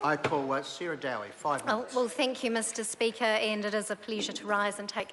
I call Sarah Dowie, 5 minutes. Well, thank you, Mr Speaker, and it is a pleasure to rise and take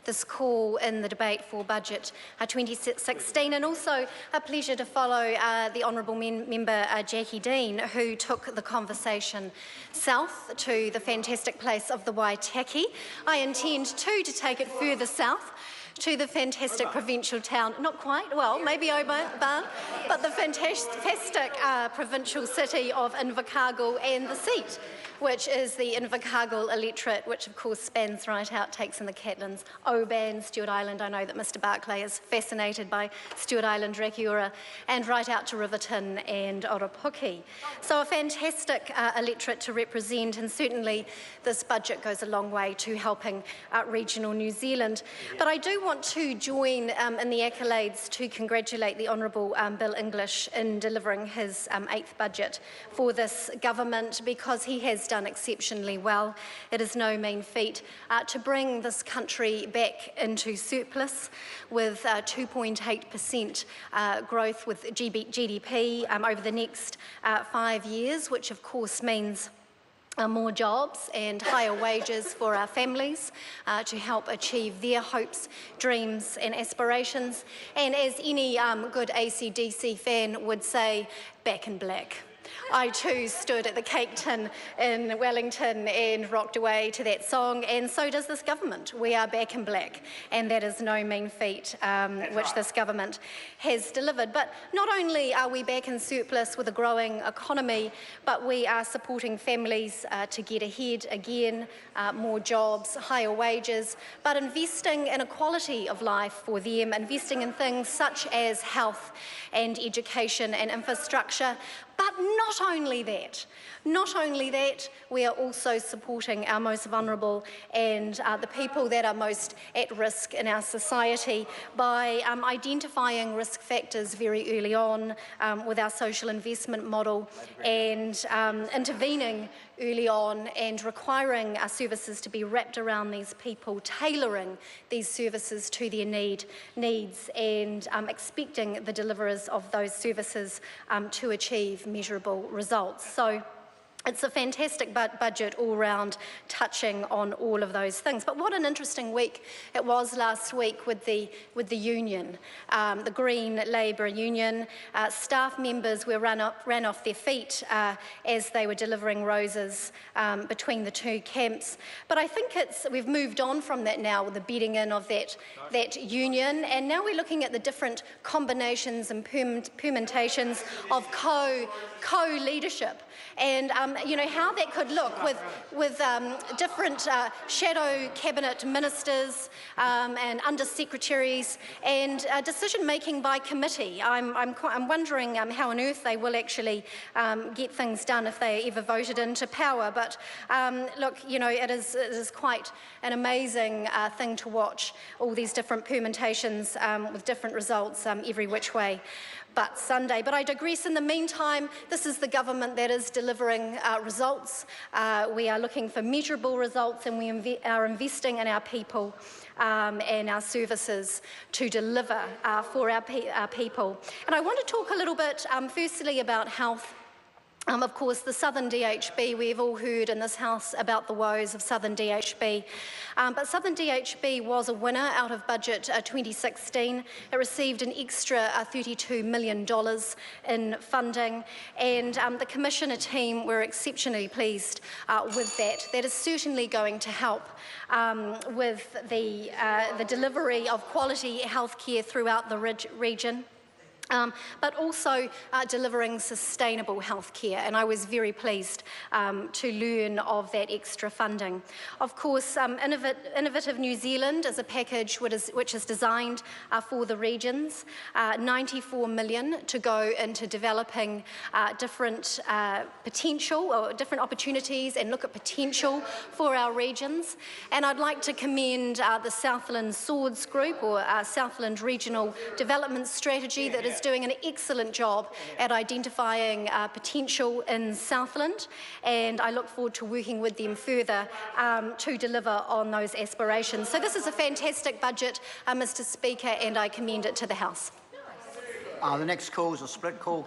this call in the debate for Budget 2016, and also a pleasure to follow the Honourable Member Jackie Dean, who took the conversation south to the fantastic place of the Waitaki. I intend too to take it further south to the fantastic provincial town, not quite, well, maybe Oban, but the fantastic provincial city of Invercargill, and the seat, which is the Invercargill electorate, which of course spans right out, takes in the Catlins, Oban, Stewart Island. I know that Mr Barclay is fascinated by Stewart Island, Rakiura, and right out to Riverton and Oropuki. So a fantastic electorate to represent, and certainly this budget goes a long way to helping regional New Zealand. But I do want to join in the accolades to congratulate the Honourable Bill English in delivering his 8th budget for this government, because he has done exceptionally well. It is no mean feat to bring this country back into surplus with 2.8% growth with GDP over the next 5 years, which of course means more jobs and higher wages for our families to help achieve their hopes, dreams and aspirations. And as any good AC/DC fan would say, back in black. I too stood at the cake tin in Wellington and rocked away to that song, and so does this government. We are back in black, and that is no mean feat which this government has delivered. But not only are we back in surplus with a growing economy, but we are supporting families to get ahead again, more jobs, higher wages, but investing in a quality of life for them, investing in things such as health and education and infrastructure. But not only that, we are also supporting our most vulnerable and the people that are most at risk in our society by identifying risk factors very early on with our social investment model, and intervening early on and requiring our services to be wrapped around these people, tailoring these services to their needs, and expecting the deliverers of those services to achieve measurable results. So it's a fantastic budget all round, touching on all of those things. But what an interesting week it was last week with the union, the Green Labour Union. Staff members were ran off their feet as they were delivering roses between the two camps. But I think we've moved on from that now, with the bedding in of that union, and now we're looking at the different combinations and permutations of co-leadership. And how that could look with different shadow cabinet ministers and undersecretaries, and decision-making by committee. I'm wondering how on earth they will actually get things done if they are ever voted into power. But look, it is quite an amazing thing to watch, all these different permutations with different results every which way but Sunday. But I digress. In the meantime, this is the government that is delivering results. We are looking for measurable results, and we are investing in our people and our services to deliver for our people. And I want to talk a little bit, firstly, about health. Of course, the Southern DHB, we've all heard in this House about the woes of Southern DHB. But Southern DHB was a winner out of Budget 2016. It received an extra $32 million in funding, and the Commissioner team were exceptionally pleased with that. That is certainly going to help with the delivery of quality healthcare throughout the region. But also delivering sustainable healthcare, and I was very pleased to learn of that extra funding. Of course, Innovative New Zealand is a package which is designed for the regions, $94 million to go into developing different potential or different opportunities and look at potential for our regions. And I'd like to commend the Southland Swords Group, or Southland Regional Development Strategy, that is doing an excellent job at identifying potential in Southland, and I look forward to working with them further to deliver on those aspirations. So this is a fantastic budget, Mr Speaker, and I commend it to the House. The next call is a split call.